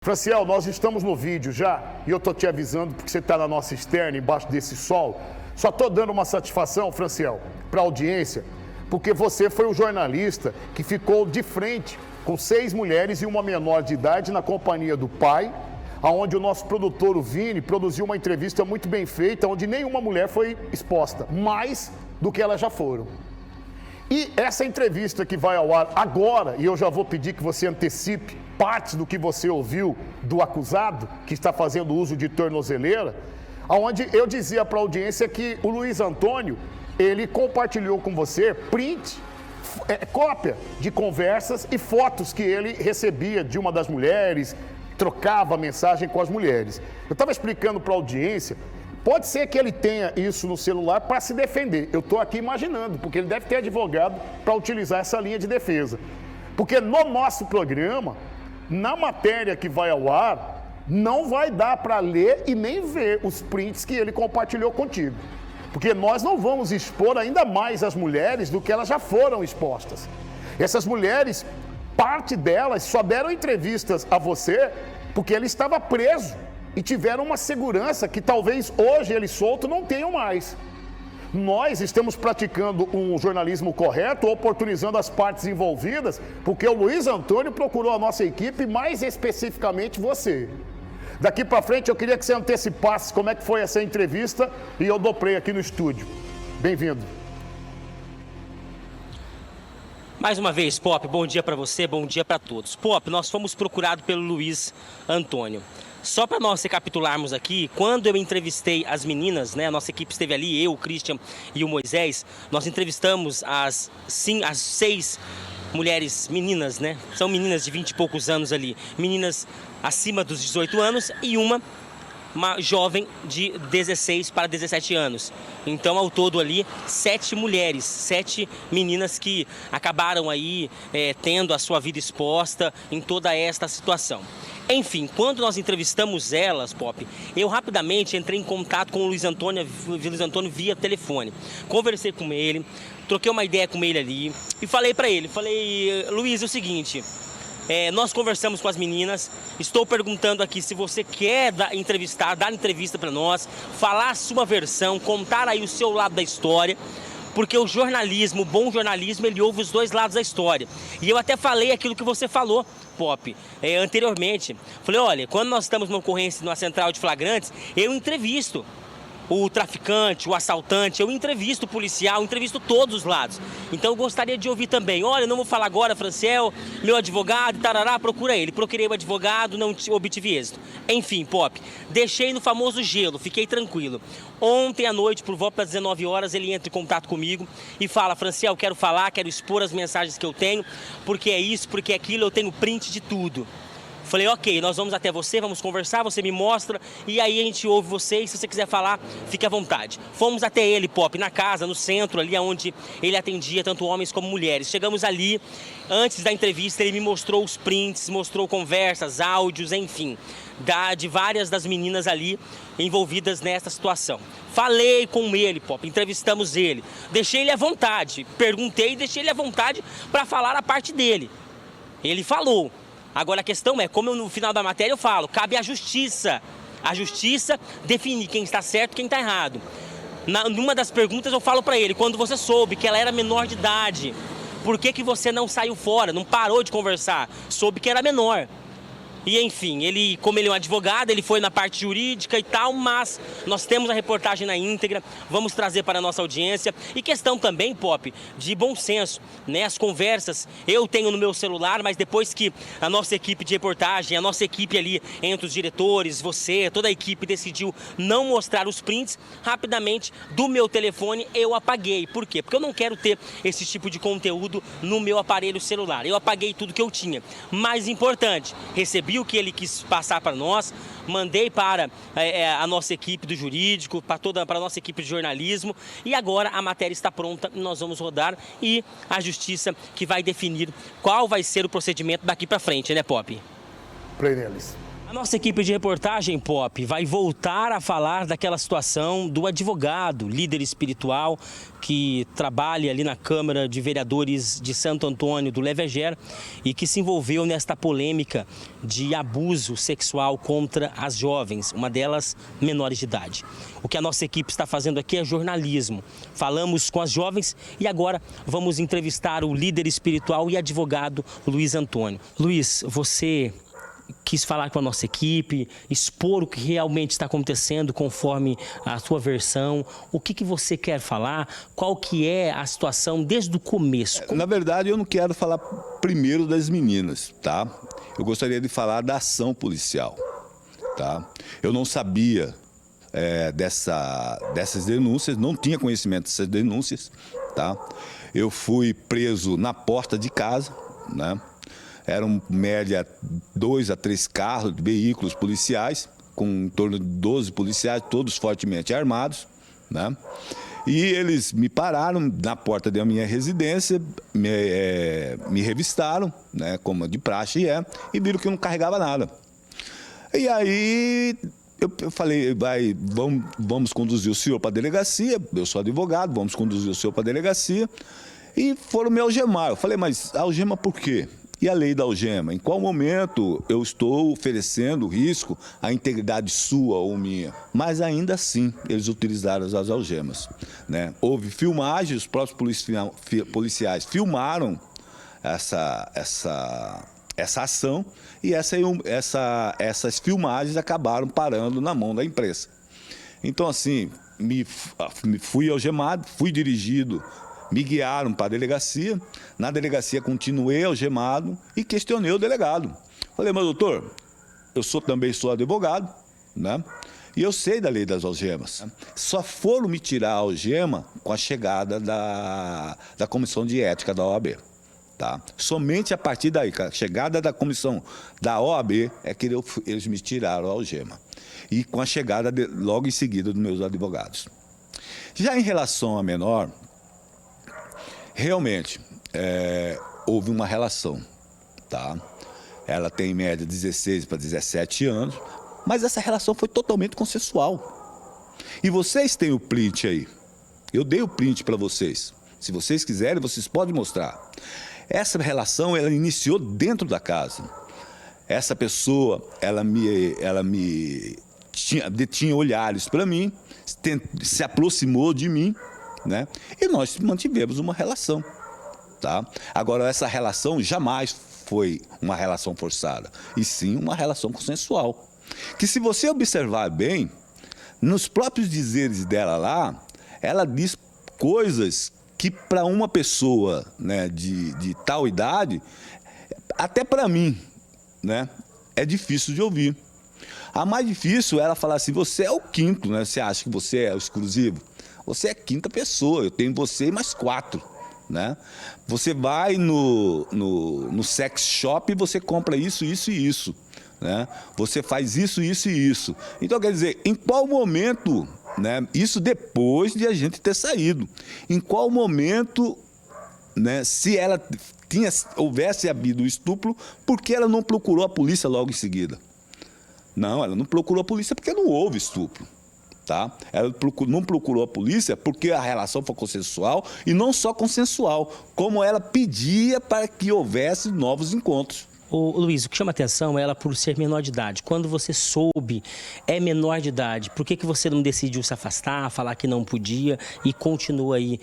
Franciel, nós estamos no vídeo já e eu tô te avisando porque você está na nossa externa, embaixo desse sol. Só tô dando uma satisfação, Franciel, para a audiência, porque você foi o jornalista que ficou de frente com 6 mulheres e uma menor de idade na companhia do pai, aonde o nosso produtor, o Vini, produziu uma entrevista muito bem feita, onde nenhuma mulher foi exposta, mais do que elas já foram. E essa entrevista que vai ao ar agora, e eu já vou pedir que você antecipe partes do que você ouviu do acusado, que está fazendo uso de tornozeleira, onde eu dizia para a audiência que o Luiz Antônio, ele compartilhou com você print, cópia de conversas e fotos que ele recebia de uma das mulheres, trocava mensagem com as mulheres. Eu estava explicando para a audiência. Pode ser que ele tenha isso no celular para se defender. Eu estou aqui imaginando, porque ele deve ter advogado para utilizar essa linha de defesa. Porque no nosso programa, na matéria que vai ao ar, não vai dar para ler e nem ver os prints que ele compartilhou contigo. Porque nós não vamos expor ainda mais as mulheres do que elas já foram expostas. Essas mulheres, parte delas só deram entrevistas a você porque ele estava preso. E tiveram uma segurança que talvez hoje ele solto não tenham mais. Nós estamos praticando um jornalismo correto, oportunizando as partes envolvidas, porque o Luiz Antônio procurou a nossa equipe, mais especificamente você. Daqui para frente eu queria que você antecipasse como é que foi essa entrevista e eu dou play aqui no estúdio. Bem-vindo. Mais uma vez, Pop, bom dia para você, bom dia para todos. Pop, nós fomos procurados pelo Luiz Antônio. Só para nós recapitularmos aqui, quando eu entrevistei as meninas, né, a nossa equipe esteve ali, eu, o Christian e o Moisés, nós entrevistamos as 6 mulheres meninas, né? São meninas de 20 e poucos anos ali, meninas acima dos 18 anos e uma jovem de 16 para 17 anos. Então, ao todo ali, 7 mulheres, 7 meninas que acabaram aí tendo a sua vida exposta em toda esta situação. Enfim, quando nós entrevistamos elas, Pop, eu rapidamente entrei em contato com o Luiz Antônio via telefone. Conversei com ele, troquei uma ideia com ele ali e falei para ele, Luiz, é o seguinte, nós conversamos com as meninas, estou perguntando aqui se você quer dar entrevista para nós, falar a sua versão, contar aí o seu lado da história, porque o jornalismo, o bom jornalismo, ele ouve os dois lados da história. E eu até falei aquilo que você falou, Pop, anteriormente. Falei, olha, quando nós estamos numa ocorrência numa central de flagrantes, eu entrevisto o traficante, o assaltante, eu entrevisto o policial, eu entrevisto todos os lados. Então eu gostaria de ouvir também, olha, não vou falar agora, Franciel, meu advogado, tarará, procura ele. Procurei o advogado, não obtive êxito. Enfim, Pop, deixei no famoso gelo, fiquei tranquilo. Ontem à noite, por volta das 19 horas, ele entra em contato comigo e fala, Franciel, quero falar, quero expor as mensagens que eu tenho, porque é isso, porque é aquilo, eu tenho print de tudo. Falei, ok, nós vamos até você, vamos conversar, você me mostra e aí a gente ouve você e se você quiser falar, fique à vontade. Fomos até ele, Pop, na casa, no centro, ali onde ele atendia tanto homens como mulheres. Chegamos ali, antes da entrevista ele me mostrou os prints, mostrou conversas, áudios, enfim, de várias das meninas ali envolvidas nessa situação. Falei com ele, Pop, entrevistamos ele, deixei ele à vontade, perguntei e deixei ele à vontade para falar a parte dele. Ele falou. Agora a questão é, como no final da matéria eu falo, cabe à justiça. A justiça definir quem está certo e quem está errado. Numa das perguntas eu falo para ele, quando você soube que ela era menor de idade, por que você não saiu fora, não parou de conversar? Soube que era menor. E enfim, ele, como ele é um advogado, ele foi na parte jurídica e tal, mas nós temos a reportagem na íntegra, vamos trazer para a nossa audiência. E questão também, Pop, de bom senso, né? As conversas eu tenho no meu celular, mas depois que a nossa equipe de reportagem, a nossa equipe ali, entre os diretores, você, toda a equipe decidiu não mostrar os prints, rapidamente do meu telefone eu apaguei. Por quê? Porque eu não quero ter esse tipo de conteúdo no meu aparelho celular. Eu apaguei tudo que eu tinha. Mais importante, recebi o que ele quis passar para nós, mandei para a nossa equipe do jurídico, para a nossa equipe de jornalismo e agora a matéria está pronta, nós vamos rodar e a justiça que vai definir qual vai ser o procedimento daqui para frente, né, Pop? Play neles. A nossa equipe de reportagem, Pop, vai voltar a falar daquela situação do advogado, líder espiritual, que trabalha ali na Câmara de Vereadores de Santo Antônio do Leveger e que se envolveu nesta polêmica de abuso sexual contra as jovens, uma delas menores de idade. O que a nossa equipe está fazendo aqui é jornalismo. Falamos com as jovens e agora vamos entrevistar o líder espiritual e advogado Luiz Antônio. Luiz, você quis falar com a nossa equipe, expor o que realmente está acontecendo conforme a sua versão. O que você quer falar? Qual que é a situação desde o começo? Na verdade, eu não quero falar primeiro das meninas, tá? Eu gostaria de falar da ação policial, tá? Eu não sabia dessas denúncias, não tinha conhecimento dessas denúncias, tá? Eu fui preso na porta de casa, né? Eram, média, 2 a 3 carros, veículos policiais, com em torno de 12 policiais, todos fortemente armados, né? E eles me pararam na porta da minha residência, me revistaram, né, como de praxe e viram que eu não carregava nada. E aí eu falei, vamos conduzir o senhor para a delegacia, eu sou advogado, vamos conduzir o senhor para a delegacia, e foram me algemar. Eu falei, mas algema por quê? E a lei da algema? Em qual momento eu estou oferecendo risco à integridade sua ou minha? Mas ainda assim, eles utilizaram as algemas, né? Houve filmagem, os próprios policiais filmaram essa ação e essas filmagens acabaram parando na mão da imprensa. Então, assim, fui algemado, fui dirigido, me guiaram para a delegacia. Na delegacia continuei algemado e questionei o delegado. Falei, mas doutor, também sou advogado, né? E eu sei da lei das algemas. Só foram me tirar a algema com a chegada da comissão de ética da OAB. Tá? Somente a partir daí, com a chegada da comissão da OAB, é que eles me tiraram a algema. E com a chegada, logo em seguida, dos meus advogados. Já em relação à menor, realmente, houve uma relação, tá? Ela tem em média 16 para 17 anos, mas essa relação foi totalmente consensual. E vocês têm o print aí. Eu dei o print para vocês. Se vocês quiserem, vocês podem mostrar. Essa relação, ela iniciou dentro da casa. Essa pessoa, ela tinha olhares para mim, se aproximou de mim, né? E nós mantivemos uma relação, tá? Agora, essa relação jamais foi uma relação forçada, e sim uma relação consensual. Que, se você observar bem, nos próprios dizeres dela lá, ela diz coisas que para uma pessoa, né, de tal idade, até para mim, né, é difícil de ouvir. A mais difícil é ela falar assim, você é o quinto, né? Você acha que você é o exclusivo? Você é a quinta pessoa, eu tenho você e mais 4, né? Você vai no sex shop e você compra isso, isso e isso, né? Você faz isso, isso e isso. Então, quer dizer, em qual momento, né? Isso depois de a gente ter saído. Em qual momento, né? Se ela houvesse havido o estupro, por que ela não procurou a polícia logo em seguida? Não, ela não procurou a polícia porque não houve estupro. Tá? Ela não procurou a polícia porque a relação foi consensual, e não só consensual, como ela pedia para que houvesse novos encontros. Ô, Luiz, o que chama atenção é ela por ser menor de idade. Quando você soube, é menor de idade, por que você não decidiu se afastar, falar que não podia e continua aí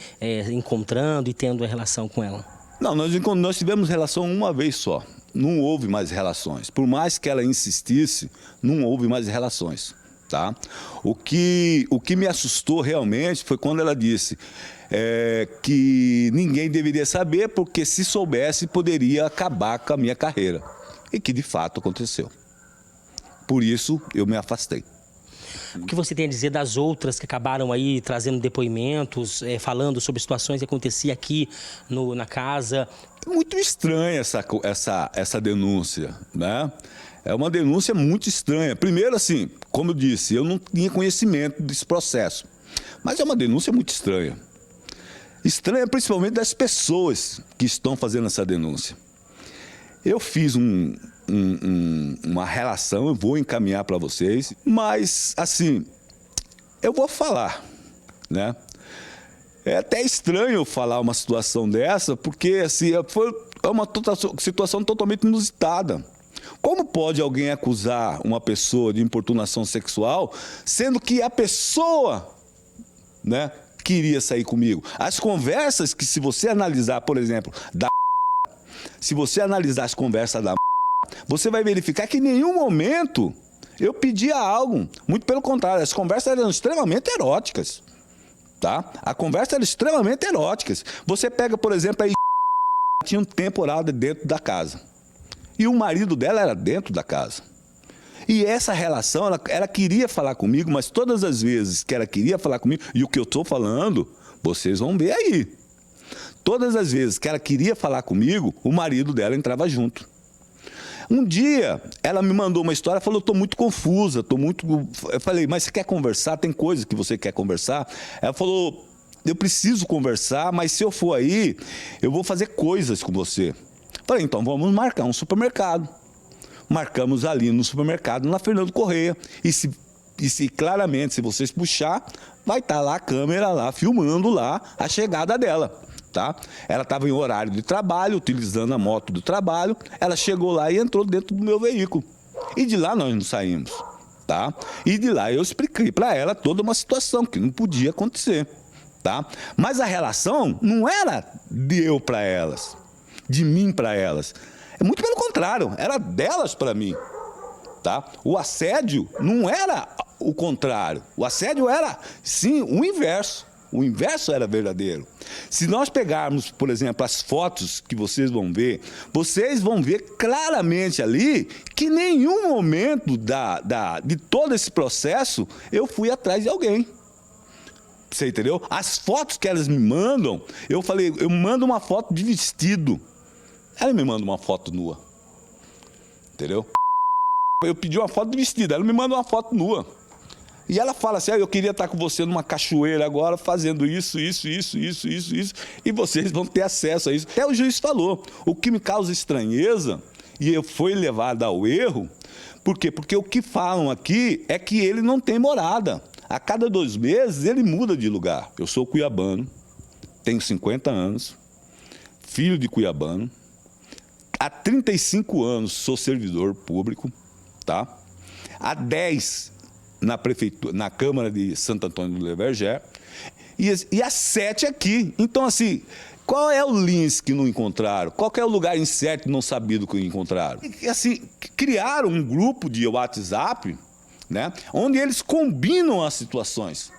encontrando e tendo a relação com ela? Não, nós tivemos relação uma vez só. Não houve mais relações. Por mais que ela insistisse, não houve mais relações. Tá? O que me assustou realmente foi quando ela disse que ninguém deveria saber, porque se soubesse poderia acabar com a minha carreira. E que de fato aconteceu. Por isso eu me afastei. O que você tem a dizer das outras que acabaram aí trazendo depoimentos, falando sobre situações que aconteciam aqui na casa? É muito estranha essa denúncia, né? É uma denúncia muito estranha. Primeiro, assim, como eu disse, eu não tinha conhecimento desse processo. Mas é uma denúncia muito estranha. Estranha principalmente das pessoas que estão fazendo essa denúncia. Eu fiz uma relação, eu vou encaminhar para vocês, mas, assim, eu vou falar, né? É até estranho falar uma situação dessa, porque, assim, é uma situação totalmente inusitada. Como pode alguém acusar uma pessoa de importunação sexual, sendo que a pessoa, né, queria sair comigo? As conversas que, se você analisar, por exemplo, se você analisar as conversas você vai verificar que em nenhum momento eu pedia algo. Muito pelo contrário, as conversas eram extremamente eróticas. Tá? A conversa era extremamente eróticas. Você pega, por exemplo, aí tinha um temporada dentro da casa. E o marido dela era dentro da casa. E essa relação, ela queria falar comigo, mas todas as vezes que ela queria falar comigo, e o que eu estou falando, vocês vão ver aí. Todas as vezes que ela queria falar comigo, o marido dela entrava junto. Um dia, ela me mandou uma história, falou, eu estou muito confusa, Eu falei, mas você quer conversar? Tem coisas que você quer conversar? Ela falou, eu preciso conversar, mas se eu for aí, eu vou fazer coisas com você. Falei, então vamos marcar um supermercado. Marcamos ali no supermercado, na Fernando Correia. E se claramente, se vocês puxar, vai estar lá a câmera lá, filmando lá a chegada dela. Tá? Ela estava em horário de trabalho, utilizando a moto do trabalho. Ela chegou lá e entrou dentro do meu veículo. E de lá nós não saímos. Tá? E de lá eu expliquei para ela toda uma situação que não podia acontecer. Tá? Mas a relação não era de eu para elas, de mim para elas. É muito pelo contrário, era delas para mim. Tá? O assédio não era o contrário. O assédio era, sim, o inverso. O inverso era verdadeiro. Se nós pegarmos, por exemplo, as fotos que vocês vão ver claramente ali que em nenhum momento de todo esse processo eu fui atrás de alguém. Você entendeu? As fotos que elas me mandam, eu falei, eu mando uma foto de vestido. Ela me manda uma foto nua. Entendeu? Eu pedi uma foto de vestido, ela me manda uma foto nua. E ela fala assim, eu queria estar com você numa cachoeira agora, fazendo isso, e vocês vão ter acesso a isso. Até o juiz falou, o que me causa estranheza, e eu fui levado ao erro, por quê? Porque o que falam aqui é que ele não tem morada. A cada 2 meses ele muda de lugar. Eu sou cuiabano, tenho 50 anos, filho de cuiabano, há 35 anos sou servidor público, tá? Há 10 na prefeitura, na Câmara de Santo Antônio do Levergé, e as 7 aqui. Então, assim, qual é o Lins que não encontraram? Qual é o lugar incerto e não sabido que encontraram? E, assim, criaram um grupo de WhatsApp, né, onde eles combinam as situações.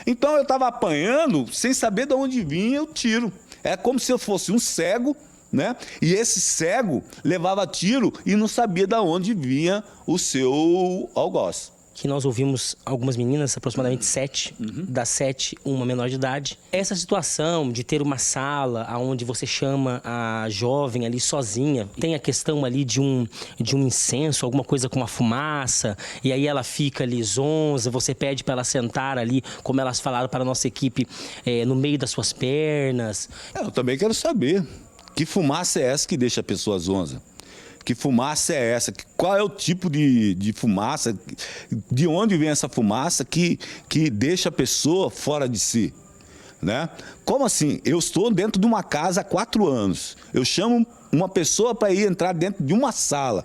Então, eu estava apanhando sem saber de onde vinha o tiro. É como se eu fosse um cego, né? E esse cego levava tiro e não sabia de onde vinha o seu algoz. Que nós ouvimos algumas meninas, aproximadamente 7, das 7, uma menor de idade. Essa situação de ter uma sala onde você chama a jovem ali sozinha, tem a questão ali de um incenso, alguma coisa com uma fumaça, e aí ela fica ali zonza, você pede para ela sentar ali, como elas falaram para a nossa equipe, no meio das suas pernas. Eu também quero saber, que fumaça é essa que deixa a pessoa zonza? Que fumaça é essa? Qual é o tipo de fumaça? De onde vem essa fumaça que deixa a pessoa fora de si? Né? Como assim? Eu estou dentro de uma casa há 4 anos. Eu chamo uma pessoa para ir entrar dentro de uma sala.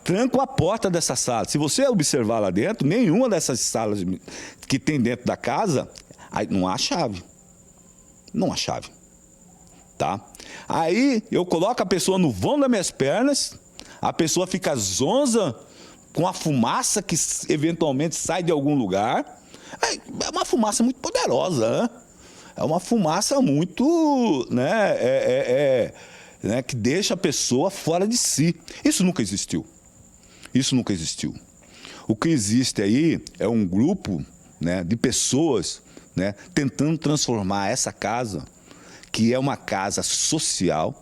Tranco a porta dessa sala. Se você observar lá dentro, nenhuma dessas salas que tem dentro da casa, não há chave. Não há chave. Tá? Aí eu coloco a pessoa no vão das minhas pernas, a pessoa fica zonza com a fumaça que eventualmente sai de algum lugar. É uma fumaça muito poderosa, né? É uma fumaça muito, né, que deixa a pessoa fora de si. Isso nunca existiu. Isso nunca existiu. O que existe aí é um grupo, né, de pessoas, né, tentando transformar essa casa, que é uma casa social,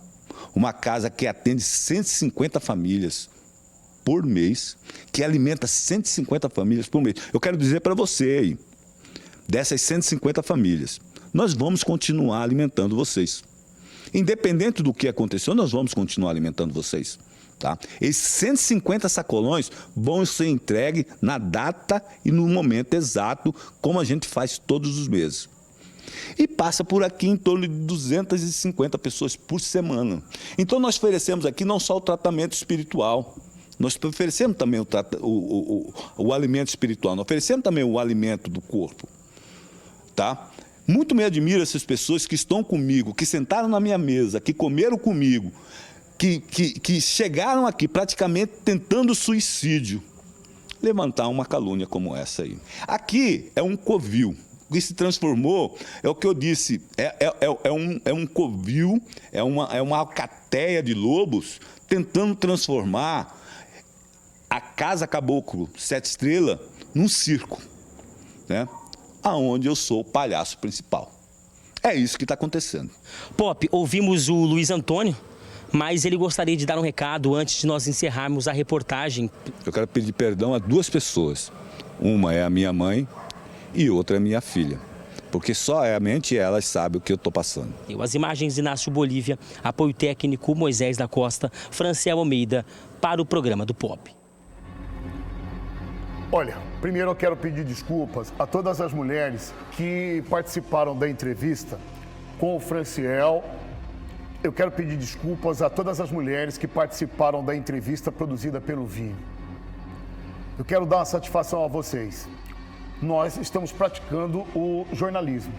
uma casa que atende 150 famílias por mês, que alimenta 150 famílias por mês. Eu quero dizer para você aí, dessas 150 famílias, nós vamos continuar alimentando vocês. Independente do que aconteceu, nós vamos continuar alimentando vocês. Tá? Esses 150 sacolões vão ser entregues na data e no momento exato, como a gente faz todos os meses. E passa por aqui em torno de 250 pessoas por semana. Então nós oferecemos aqui não só o tratamento espiritual, nós oferecemos também o alimento espiritual, nós oferecemos também o alimento do corpo. Tá? Muito me admiro essas pessoas que estão comigo, que sentaram na minha mesa, que comeram comigo, que chegaram aqui praticamente tentando suicídio, levantar uma calúnia como essa aí. Aqui é um covil, que se transformou, é o que eu disse, é um covil, é uma alcateia de lobos tentando transformar a Casa Caboclo 7 Estrelas num circo, né? Aonde eu sou o palhaço principal. É isso que está acontecendo. Pop, ouvimos o Luiz Antônio, mas ele gostaria de dar um recado antes de nós encerrarmos a reportagem. Eu quero pedir perdão a 2 pessoas. Uma é a minha mãe e outra é a minha filha. Porque somente elas sabem o que eu estou passando. As imagens de Inácio Bolívia, apoio técnico Moisés da Costa, Franciel Almeida, para o programa do Pop. Olha, primeiro eu quero pedir desculpas a todas as mulheres que participaram da entrevista com o Franciel. Eu quero pedir desculpas a todas as mulheres que participaram da entrevista produzida pelo Vini. Eu quero dar uma satisfação a vocês. Nós estamos praticando o jornalismo,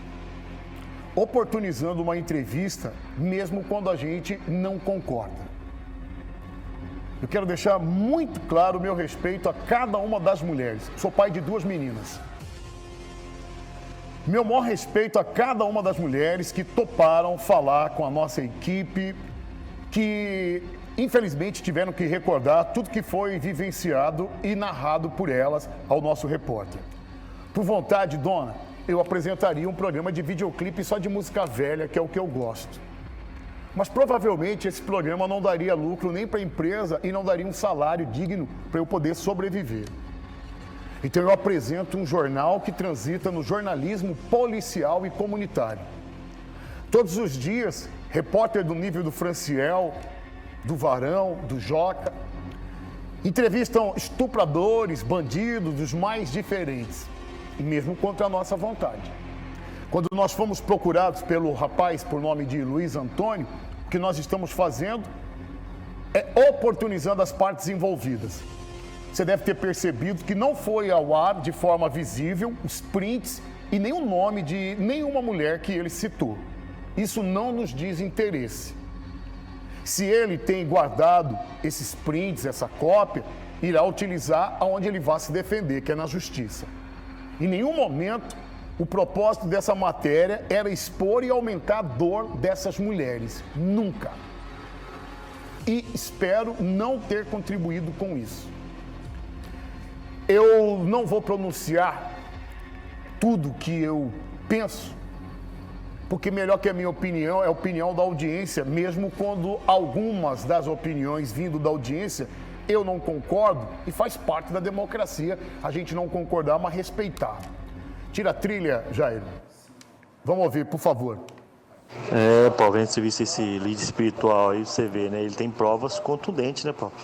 oportunizando uma entrevista mesmo quando a gente não concorda. Eu quero deixar muito claro o meu respeito a cada uma das mulheres. Sou pai de 2 meninas. Meu maior respeito a cada uma das mulheres que toparam falar com a nossa equipe, que infelizmente tiveram que recordar tudo que foi vivenciado e narrado por elas ao nosso repórter. Por vontade, dona, eu apresentaria um programa de videoclipe só de música velha, que é o que eu gosto. Mas provavelmente esse programa não daria lucro nem para a empresa e não daria um salário digno para eu poder sobreviver. Então eu apresento um jornal que transita no jornalismo policial e comunitário. Todos os dias, repórter do nível do Franciel, do Varão, do Joca, entrevistam estupradores, bandidos, dos mais diferentes, e mesmo contra a nossa vontade. Quando nós fomos procurados pelo rapaz por nome de Luiz Antônio, o que nós estamos fazendo é oportunizando as partes envolvidas. Você deve ter percebido que não foi ao ar de forma visível os prints e nem o nome de nenhuma mulher que ele citou. Isso não nos diz interesse. Se ele tem guardado esses prints, essa cópia, irá utilizar aonde ele vai se defender, que é na justiça. Em nenhum momento o propósito dessa matéria era expor e aumentar a dor dessas mulheres. Nunca. E espero não ter contribuído com isso. Eu não vou pronunciar tudo que eu penso, porque melhor que a minha opinião é a opinião da audiência, mesmo quando algumas das opiniões vindo da audiência eu não concordo, e faz parte da democracia a gente não concordar, mas respeitar. Tira a trilha, Jair. Vamos ouvir, por favor. Pô, vendo você visse esse líder espiritual aí, você vê, né? Ele tem provas contundentes, né, Pop?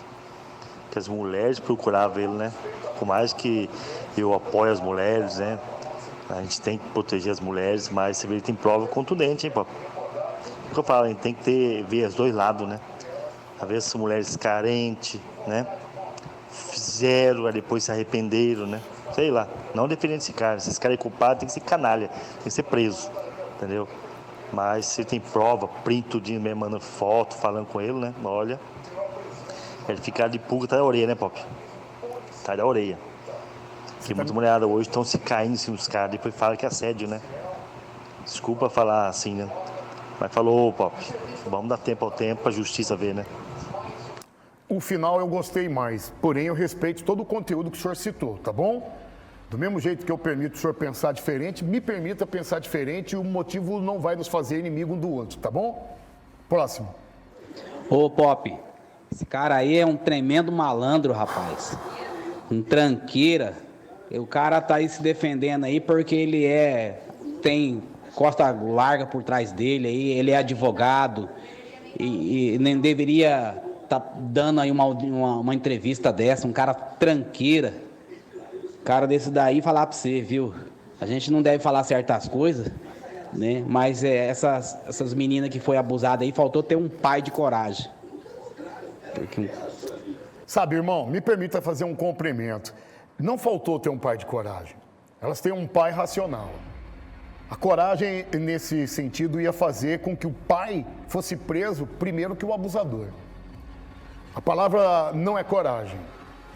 Que as mulheres procuravam ele, né? Por mais que eu apoie as mulheres, né? A gente tem que proteger as mulheres, mas você vê, ele tem prova contundente, hein, Pop? O que eu falo, a gente tem que ver os dois lados, né? Às vezes as mulheres carentes, né? Fizeram, aí depois se arrependeram, né? Sei lá, não defendendo esse cara. Se esse cara é culpado, tem que ser canalha, tem que ser preso, entendeu? Mas se tem prova, print tudinho mesmo, mandando foto, falando com ele, né? Olha, ele fica de pulga atrás da orelha, né, Pop? Atrás da orelha. Porque muitas mulheradas hoje estão se caindo em cima dos caras, depois fala que é assédio, né? Desculpa falar assim, né? Mas falou, Pop, vamos dar tempo ao tempo pra justiça ver, né? O final eu gostei mais, porém eu respeito todo o conteúdo que o senhor citou, tá bom? Do mesmo jeito que eu permito o senhor pensar diferente, me permita pensar diferente e o motivo não vai nos fazer inimigo um do outro, tá bom? Próximo. Ô, Pop, esse cara aí é um tremendo malandro, rapaz. Um tranqueira. O cara tá aí se defendendo aí porque ele tem costa larga por trás dele aí, ele é advogado e nem deveria tá dando aí uma entrevista dessa, um cara tranqueira. Cara desse daí, falar pra você, viu? A gente não deve falar certas coisas, né? Mas essas meninas que foi abusadas aí, faltou ter um pai de coragem. Porque... Sabe, irmão, me permita fazer um complemento. Não faltou ter um pai de coragem. Elas têm um pai racional. A coragem, nesse sentido, ia fazer com que o pai fosse preso primeiro que o abusador. A palavra não é coragem,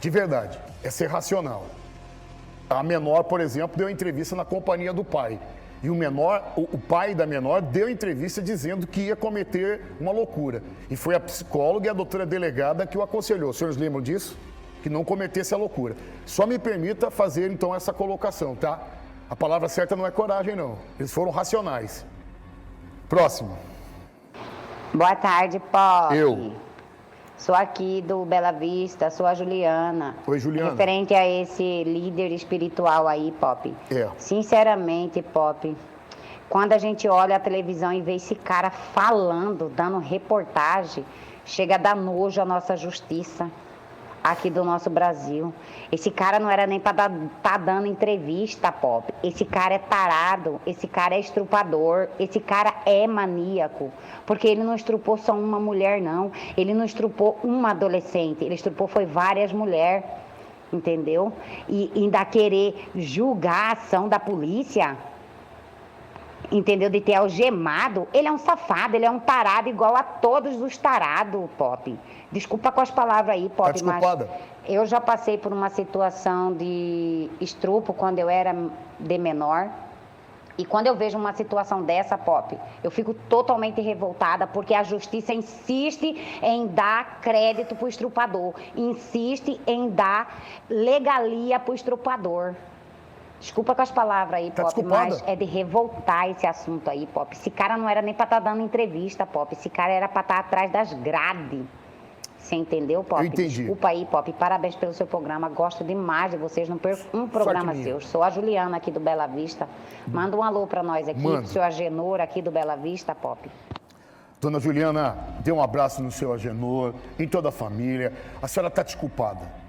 de verdade, é ser racional. A menor, por exemplo, deu entrevista na companhia do pai. E o pai da menor deu entrevista dizendo que ia cometer uma loucura. E foi a psicóloga e a doutora delegada que o aconselhou. Os senhores lembram disso? Que não cometesse a loucura. Só me permita fazer, então, essa colocação, tá? A palavra certa não é coragem, não. Eles foram racionais. Próximo. Boa tarde, Pop. Eu. Sou aqui do Bela Vista, sou a Juliana. Oi, Juliana. Referente a esse líder espiritual aí, Pop. É. Sinceramente, Pop, quando a gente olha a televisão e vê esse cara falando, dando reportagem, chega a dar nojo à nossa justiça aqui do nosso Brasil. Esse cara não era nem para tá dando entrevista, Pop. Esse cara é tarado, esse cara é estrupador, esse cara é maníaco. Porque ele não estrupou só uma mulher, não. Ele não estrupou uma adolescente, ele estrupou foi várias mulheres, entendeu? E ainda querer julgar a ação da polícia, entendeu? De ter algemado. Ele é um safado, ele é um tarado igual a todos os tarados, Pop. Desculpa com as palavras aí, Pop, tá desculpada? Mas eu já passei por uma situação de estupro quando eu era de menor. E quando eu vejo uma situação dessa, Pop, eu fico totalmente revoltada, porque a justiça insiste em dar crédito para o estrupador, insiste em dar legalia para o estrupador. Desculpa com as palavras aí, Pop, mas é de revoltar esse assunto aí, Pop. Esse cara não era nem para estar dando entrevista, Pop. Esse cara era para estar atrás das grades. Você entendeu, Pop? Eu entendi. Desculpa aí, Pop. Parabéns pelo seu programa. Gosto demais de vocês. Não perco um programa seu. Sou a Juliana aqui do Bela Vista. Manda um alô para nós aqui. Pro seu Agenor aqui do Bela Vista, Pop. Dona Juliana, dê um abraço no seu Agenor, em toda a família. A senhora está desculpada.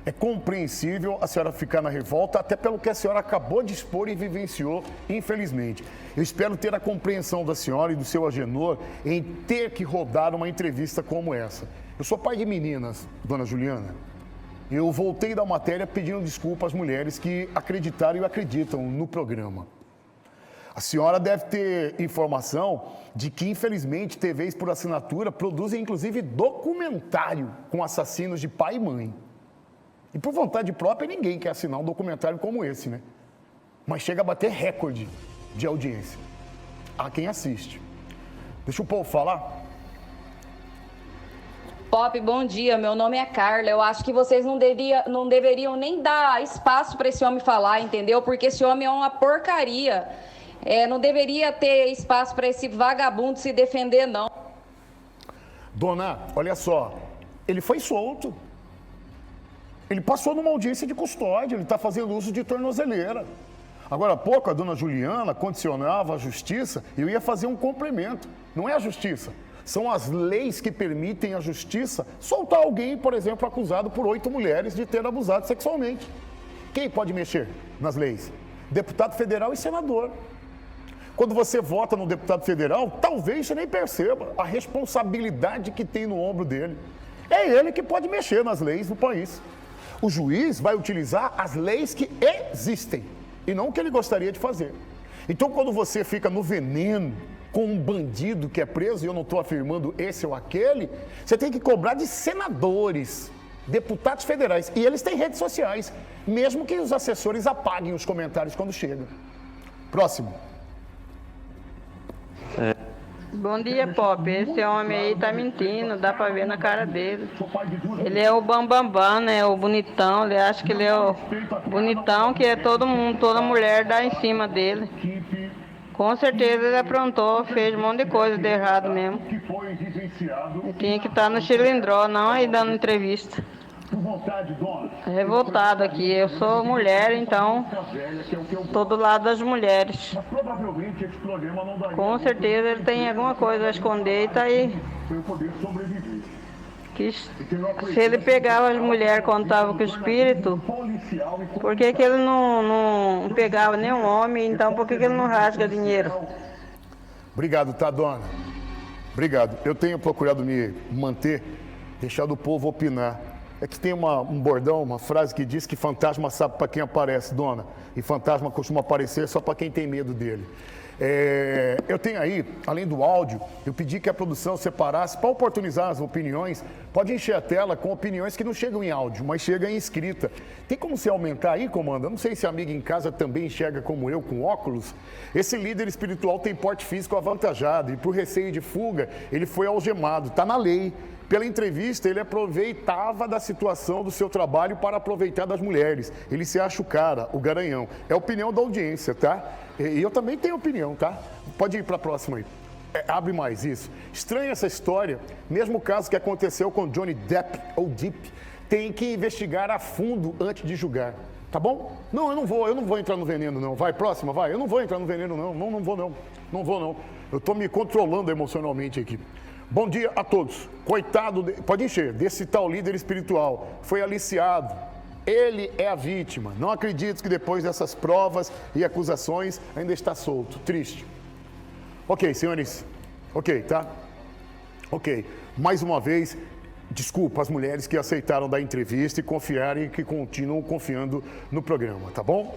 É compreensível a senhora ficar na revolta, até pelo que a senhora acabou de expor e vivenciou, infelizmente. Eu espero ter a compreensão da senhora e do seu Agenor em ter que rodar uma entrevista como essa. Eu sou pai de meninas, Dona Juliana. Eu voltei da matéria pedindo desculpa às mulheres que acreditaram e acreditam no programa. A senhora deve ter informação de que, infelizmente, TVs por assinatura produzem, inclusive, documentário com assassinos de pai e mãe. E por vontade própria, ninguém quer assinar um documentário como esse, né? Mas chega a bater recorde de audiência. Há quem assiste. Deixa o povo falar. Pop, bom dia. Meu nome é Carla. Eu acho que vocês não deveriam nem dar espaço para esse homem falar, entendeu? Porque esse homem é uma porcaria. Não deveria ter espaço para esse vagabundo se defender, não. Dona, olha só. Ele foi solto. Ele passou numa audiência de custódia, ele está fazendo uso de tornozeleira. Agora há pouco a dona Juliana condicionava a justiça e eu ia fazer um complemento. Não é a justiça, são as leis que permitem à justiça soltar alguém, por exemplo, acusado por 8 mulheres de ter abusado sexualmente. Quem pode mexer nas leis? Deputado federal e senador. Quando você vota no deputado federal, talvez você nem perceba a responsabilidade que tem no ombro dele. É ele que pode mexer nas leis do país. O juiz vai utilizar as leis que existem e não o que ele gostaria de fazer. Então, quando você fica no veneno com um bandido que é preso, e eu não estou afirmando esse ou aquele, você tem que cobrar de senadores, deputados federais, e eles têm redes sociais, mesmo que os assessores apaguem os comentários quando chegam. Próximo. Bom dia, Pop. Esse homem aí tá mentindo, dá pra ver na cara dele. Ele é o bambambam, né? O bonitão. Ele acha que ele é o bonitão, que é todo mundo, toda mulher dá em cima dele. Com certeza ele aprontou, fez um monte de coisa de errado mesmo. Ele tinha que estar no Chilindró, não aí dando entrevista. Revoltado aqui. Eu sou mulher, então estou do lado das mulheres. Com certeza ele tem alguma coisa a esconder e tá aí. Que se ele pegava as mulheres quando estava com o espírito, por que ele não pegava nenhum homem? Então por que ele não rasga dinheiro? Obrigado, tá, dona? Obrigado. Eu tenho procurado me manter, deixar o povo opinar. É que tem um bordão, uma frase que diz que fantasma sabe para quem aparece, dona. E fantasma costuma aparecer só para quem tem medo dele. Eu tenho aí, além do áudio, eu pedi que a produção separasse para oportunizar as opiniões. Pode encher a tela com opiniões que não chegam em áudio, mas chegam em escrita. Tem como você aumentar aí, comanda? Não sei se a amiga em casa também enxerga como eu, com óculos. Esse líder espiritual tem porte físico avantajado e por receio de fuga, ele foi algemado. Está na lei. Pela entrevista, ele aproveitava da situação do seu trabalho para aproveitar das mulheres. Ele se acha o cara, o garanhão. É a opinião da audiência, tá? E eu também tenho opinião, tá? Pode ir para a próxima aí. Abre mais isso. Estranha essa história. Mesmo caso que aconteceu com Johnny Depp ou Depp, tem que investigar a fundo antes de julgar. Tá bom? Não, eu não vou entrar no veneno, não. Vai, próxima, vai. Eu não vou entrar no veneno, não. Não vou, não. Não vou, não. Eu estou me controlando emocionalmente aqui. Bom dia a todos. Coitado, pode encher, desse tal líder espiritual. Foi aliciado. Ele é a vítima. Não acredito que depois dessas provas e acusações ainda está solto. Triste. Ok, senhores. Ok, tá? Ok. Mais uma vez, desculpa as mulheres que aceitaram dar entrevista e confiarem que continuam confiando no programa, tá bom?